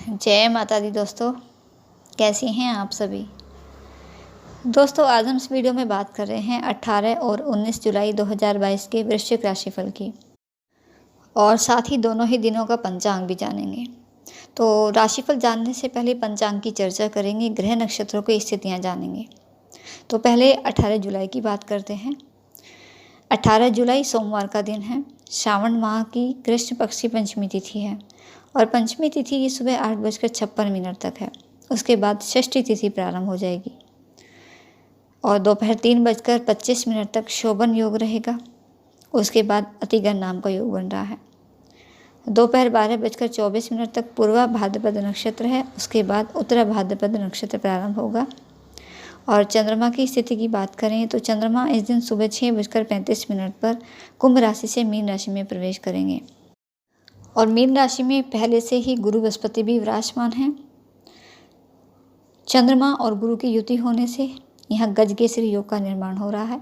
जय माता दी दोस्तों, कैसी हैं आप सभी। दोस्तों आज हम इस वीडियो में बात कर रहे हैं 18 और 19 जुलाई 2022 के वृश्चिक राशिफल की और साथ ही दोनों ही दिनों का पंचांग भी जानेंगे। तो राशिफल जानने से पहले पंचांग की चर्चा करेंगे, ग्रह नक्षत्रों की स्थितियां जानेंगे। तो पहले 18 जुलाई की बात करते हैं। 18 जुलाई सोमवार का दिन है। श्रावण माह की कृष्ण पक्ष की पंचमी तिथि है और पंचमी तिथि ये सुबह 8:56 तक है। उसके बाद षष्ठी तिथि प्रारंभ हो जाएगी और दोपहर 3:25 तक शोभन योग रहेगा। उसके बाद अतिगन नाम का योग बन रहा है। दोपहर 12:24 तक पूर्वा भाद्रपद नक्षत्र है। उसके बाद उत्तरा भाद्रपद नक्षत्र प्रारंभ होगा। और चंद्रमा की स्थिति की बात करें तो चंद्रमा इस दिन सुबह 6:35 पर कुंभ राशि से मीन राशि में प्रवेश करेंगे और मीन राशि में पहले से ही गुरु बृहस्पति भी विराजमान हैं। चंद्रमा और गुरु की युति होने से यहाँ गजकेसरी योग का निर्माण हो रहा है।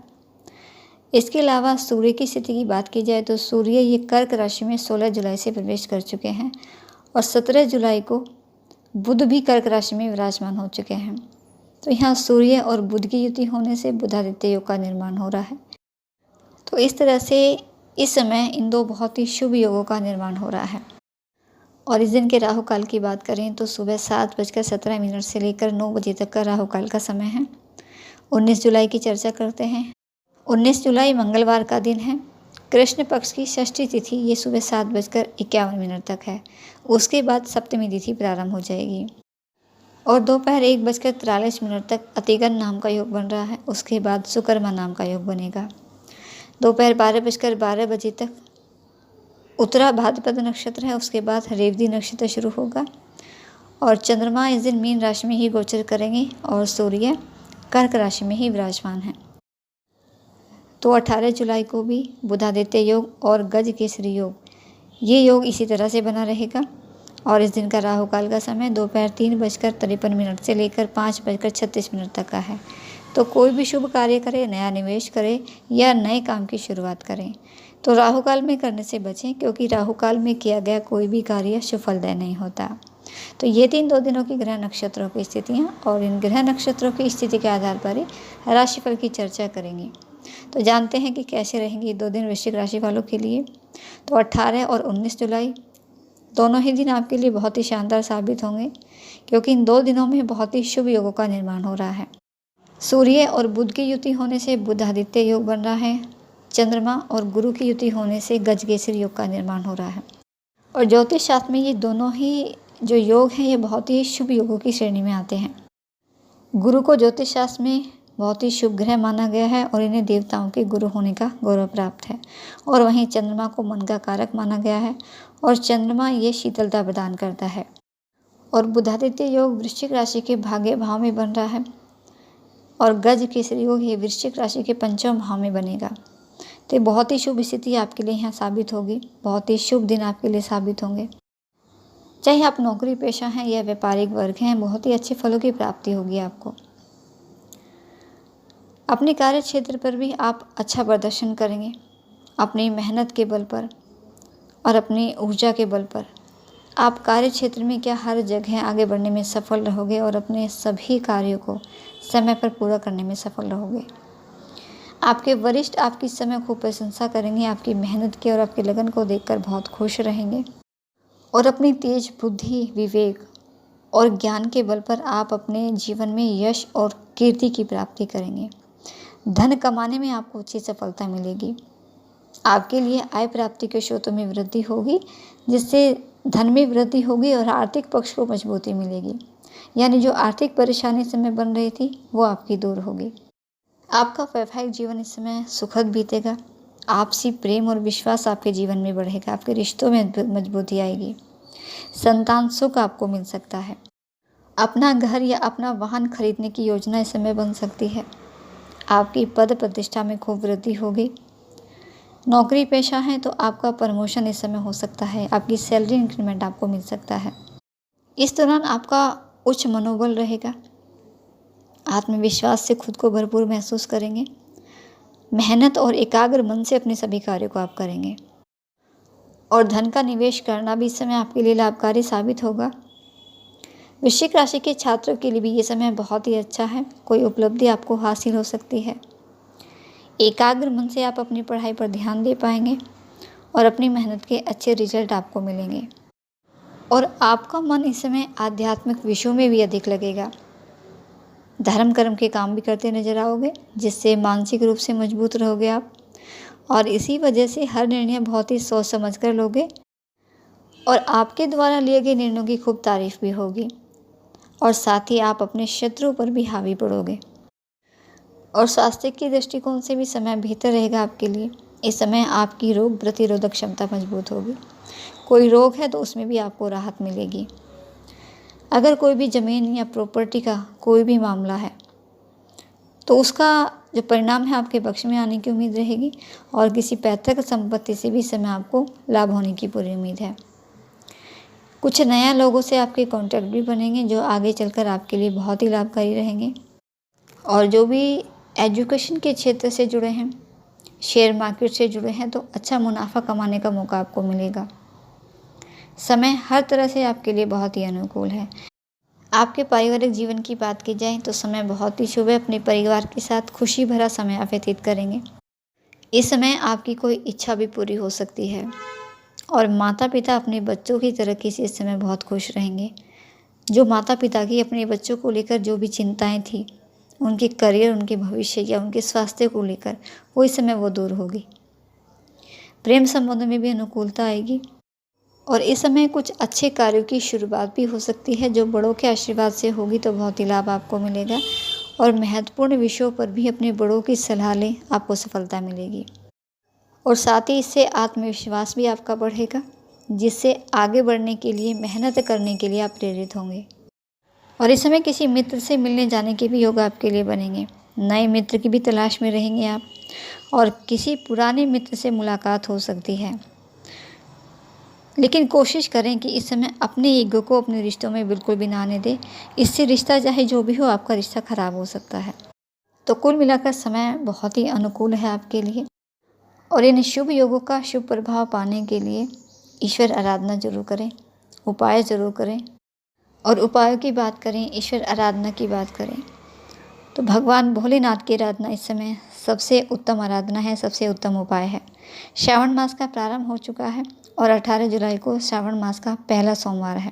इसके अलावा सूर्य की स्थिति की बात की जाए तो सूर्य ये कर्क राशि में 16 जुलाई से प्रवेश कर चुके हैं और 17 जुलाई को बुध भी कर्क राशि में विराजमान हो चुके हैं। तो यहाँ सूर्य और बुध की युति होने से बुधादित्य योग का निर्माण हो रहा है। तो इस तरह से इस समय इन दो बहुत ही शुभ योगों का निर्माण हो रहा है। और इस दिन के राहु काल की बात करें तो सुबह 7:17 से लेकर 9 बजे तक का राहु काल का समय है। 19 जुलाई की चर्चा करते हैं। 19 जुलाई मंगलवार का दिन है। कृष्ण पक्ष की षष्ठी तिथि ये सुबह 7:51 तक है। उसके बाद सप्तमी तिथि प्रारंभ हो जाएगी और दोपहर 1:43 तक अतिगन नाम का योग बन रहा है। उसके बाद सुकर्मा नाम का योग बनेगा। दोपहर 12:12 तक उत्तरा भाद्रपद नक्षत्र है। उसके बाद रेवती नक्षत्र शुरू होगा और चंद्रमा इस दिन मीन राशि में ही गोचर करेंगे और सूर्य कर्क राशि में ही विराजमान है। तो 18 जुलाई को भी बुधादित्य योग और गजकेसरी योग ये योग इसी तरह से बना रहेगा और इस दिन का राहु काल का समय दोपहर 3:53 से लेकर 5:36 तक का है। तो कोई भी शुभ कार्य करें, नया निवेश करें या नए काम की शुरुआत करें तो राहु काल में करने से बचें, क्योंकि राहु काल में किया गया कोई भी कार्य सफलदायक नहीं होता। तो ये 2 दिनों की ग्रह नक्षत्रों की स्थितियाँ और इन ग्रह नक्षत्रों की स्थिति के आधार पर ही राशिफल की चर्चा करेंगे। तो जानते हैं कि कैसे रहेंगे ये 2 दिन वृश्चिक राशि वालों के लिए। तो 18 और 19 जुलाई दोनों ही दिन आपके लिए बहुत ही शानदार साबित होंगे, क्योंकि इन 2 दिनों में बहुत ही शुभ योगों का निर्माण हो रहा है। सूर्य और बुध की युति होने से बुधादित्य योग बन रहा है। चंद्रमा और गुरु की युति होने से गजकेसरी योग का निर्माण हो रहा है। और ज्योतिष शास्त्र में ये दोनों ही जो योग हैं ये बहुत ही शुभ योगों की श्रेणी में आते हैं। गुरु को ज्योतिष शास्त्र में बहुत ही शुभ ग्रह माना गया है और इन्हें देवताओं के गुरु होने का गौरव प्राप्त है। और वहीं चंद्रमा को मन का कारक माना गया है और चंद्रमा ये शीतलता प्रदान करता है। और बुधादित्य योग वृश्चिक राशि के भाग्य भाव में बन रहा है और गजकेसरी योग ये वृश्चिक राशि के पंचम भाव में बनेगा। तो बहुत ही शुभ स्थिति आपके लिए यहाँ साबित होगी। बहुत ही शुभ दिन आपके लिए साबित होंगे। चाहे आप नौकरी पेशा हैं या व्यापारिक वर्ग हैं, बहुत ही अच्छे फलों की प्राप्ति होगी आपको। अपने कार्य क्षेत्र पर भी आप अच्छा प्रदर्शन करेंगे। अपनी मेहनत के बल पर और अपनी ऊर्जा के बल पर आप कार्य क्षेत्र में क्या हर जगह आगे बढ़ने में सफल रहोगे और अपने सभी कार्यों को समय पर पूरा करने में सफल रहोगे। आपके वरिष्ठ आपकी इस समय खूब प्रशंसा करेंगे। आपकी मेहनत की और आपकी लगन को देखकर बहुत खुश रहेंगे और अपनी तेज बुद्धि, विवेक और ज्ञान के बल पर आप अपने जीवन में यश और कीर्ति की प्राप्ति करेंगे। धन कमाने में आपको अच्छी सफलता मिलेगी। आपके लिए आय प्राप्ति के स्रोतों में वृद्धि होगी, जिससे धन में वृद्धि होगी और आर्थिक पक्ष को मजबूती मिलेगी। यानी जो आर्थिक परेशानी इस समय बन रही थी वो आपकी दूर होगी। आपका वैवाहिक जीवन इस समय सुखद बीतेगा। आपसी प्रेम और विश्वास आपके जीवन में बढ़ेगा। आपके रिश्तों में मजबूती आएगी। संतान सुख आपको मिल सकता है। अपना घर या अपना वाहन खरीदने की योजना इस समय बन सकती है। आपकी पद प्रतिष्ठा में खूब वृद्धि होगी। नौकरी पेशा है तो आपका प्रमोशन इस समय हो सकता है। आपकी सैलरी इंक्रीमेंट आपको मिल सकता है। इस दौरान आपका उच्च मनोबल रहेगा। आत्मविश्वास से खुद को भरपूर महसूस करेंगे। मेहनत और एकाग्र मन से अपने सभी कार्यों को आप करेंगे और धन का निवेश करना भी इस समय आपके लिए लाभकारी साबित होगा। वृश्चिक राशि के छात्रों के लिए भी ये समय बहुत ही अच्छा है। कोई उपलब्धि आपको हासिल हो सकती है। एकाग्र मन से आप अपनी पढ़ाई पर ध्यान दे पाएंगे और अपनी मेहनत के अच्छे रिजल्ट आपको मिलेंगे। और आपका मन इस समय आध्यात्मिक विषयों में भी अधिक लगेगा। धर्म कर्म के काम भी करते नजर आओगे, जिससे मानसिक रूप से मजबूत रहोगे आप। और इसी वजह से हर निर्णय बहुत ही सोच समझ कर लोगे और आपके द्वारा लिए गए निर्णयों की खूब तारीफ भी होगी। और साथ ही आप अपने शत्रुओं पर भी हावी पड़ोगे। और स्वास्थ्य की दृष्टिकोण से भी समय बेहतर रहेगा आपके लिए। इस समय आपकी रोग प्रतिरोधक क्षमता मजबूत होगी। कोई रोग है तो उसमें भी आपको राहत मिलेगी। अगर कोई भी ज़मीन या प्रॉपर्टी का कोई भी मामला है तो उसका जो परिणाम है आपके पक्ष में आने की उम्मीद रहेगी। और किसी पैतृक संपत्ति से भी इस समय आपको लाभ होने की पूरी उम्मीद है। कुछ नया लोगों से आपके कॉन्टैक्ट भी बनेंगे, जो आगे चलकर आपके लिए बहुत ही लाभकारी रहेंगे। और जो भी एजुकेशन के क्षेत्र से जुड़े हैं, शेयर मार्केट से जुड़े हैं, तो अच्छा मुनाफा कमाने का मौका आपको मिलेगा। समय हर तरह से आपके लिए बहुत ही अनुकूल है। आपके पारिवारिक जीवन की बात की जाए तो समय बहुत ही शुभ है। अपने परिवार के साथ खुशी भरा समय आप व्यतीत करेंगे। इस समय आपकी कोई इच्छा भी पूरी हो सकती है। और माता पिता अपने बच्चों की तरक्की से इस समय बहुत खुश रहेंगे। जो माता पिता की अपने बच्चों को लेकर जो भी चिंताएं थी, उनके करियर, उनके भविष्य या उनके स्वास्थ्य को लेकर, वो इस समय वो दूर होगी। प्रेम संबंधों में भी अनुकूलता आएगी। और इस समय कुछ अच्छे कार्यों की शुरुआत भी हो सकती है, जो बड़ों के आशीर्वाद से होगी तो बहुत ही लाभ आपको मिलेगा। और महत्वपूर्ण विषयों पर भी अपने बड़ों की सलाह लें, आपको सफलता मिलेगी। और साथ ही इससे आत्मविश्वास भी आपका बढ़ेगा, जिससे आगे बढ़ने के लिए, मेहनत करने के लिए आप प्रेरित होंगे। और इस समय किसी मित्र से मिलने जाने के भी योग आपके लिए बनेंगे। नए मित्र की भी तलाश में रहेंगे आप। और किसी पुराने मित्र से मुलाकात हो सकती है। लेकिन कोशिश करें कि इस समय अपने ईगो को अपने रिश्तों में बिल्कुल भी ना आने दें। इससे रिश्ता चाहे जो भी हो, आपका रिश्ता खराब हो सकता है। तो कुल मिलाकर समय बहुत ही अनुकूल है आपके लिए। और इन शुभ योगों का शुभ प्रभाव पाने के लिए ईश्वर आराधना जरूर करें, उपाय जरूर करें। और उपायों की बात करें, ईश्वर आराधना की बात करें, तो भगवान भोलेनाथ की आराधना इस समय सबसे उत्तम आराधना है, सबसे उत्तम उपाय है। श्रावण मास का प्रारंभ हो चुका है और 18 जुलाई को श्रावण मास का पहला सोमवार है।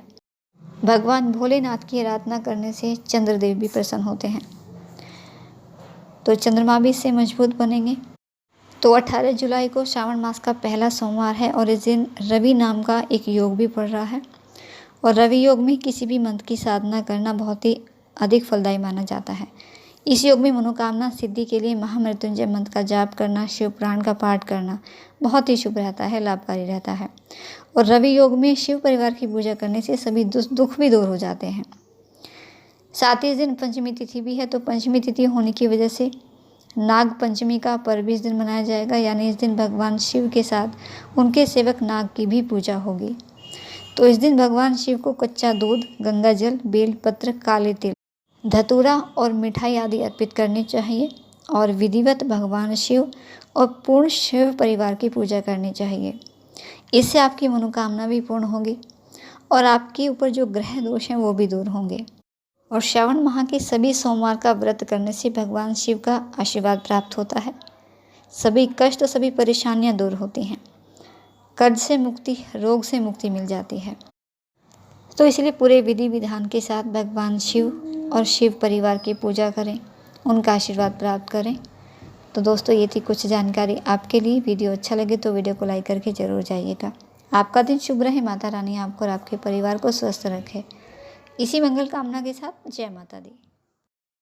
भगवान भोलेनाथ की आराधना करने से चंद्रदेव भी प्रसन्न होते हैं, तो चंद्रमा भी इससे मजबूत बनेंगे। तो 18 जुलाई को श्रावण मास का पहला सोमवार है और इस दिन रवि नाम का एक योग भी पड़ रहा है। और रवि योग में किसी भी मंत्र की साधना करना बहुत ही अधिक फलदायी माना जाता है। इस योग में मनोकामना सिद्धि के लिए महामृत्युंजय मंत्र का जाप करना, शिव पुराण का पाठ करना बहुत ही शुभ रहता है, लाभकारी रहता है। और रवि योग में शिव परिवार की पूजा करने से सभी दुख भी दूर हो जाते हैं। साथ ही इस दिन पंचमी तिथि भी है, तो पंचमी तिथि होने की वजह से नाग पंचमी का पर्व इस दिन मनाया जाएगा। यानी इस दिन भगवान शिव के साथ उनके सेवक नाग की भी पूजा होगी। तो इस दिन भगवान शिव को कच्चा दूध, गंगा जल, बेल पत्र, काले तिल, धतूरा और मिठाई आदि अर्पित करनी चाहिए। और विधिवत भगवान शिव और पूर्ण शिव परिवार की पूजा करनी चाहिए। इससे आपकी मनोकामना भी पूर्ण होगी और आपके ऊपर जो ग्रह दोष हैं वो भी दूर होंगे। और श्रावण माह के सभी सोमवार का व्रत करने से भगवान शिव का आशीर्वाद प्राप्त होता है। सभी कष्ट, सभी परेशानियां दूर होती हैं। कर्ज से मुक्ति, रोग से मुक्ति मिल जाती है। तो इसलिए पूरे विधि विधान के साथ भगवान शिव और शिव परिवार की पूजा करें, उनका आशीर्वाद प्राप्त करें। तो दोस्तों, ये थी कुछ जानकारी आपके लिए। वीडियो अच्छा लगे तो वीडियो को लाइक करके ज़रूर जाइएगा। आपका दिन शुभ रहे। माता रानी आपको और आपके परिवार को स्वस्थ रखे। इसी मंगल कामना के साथ जय माता दी।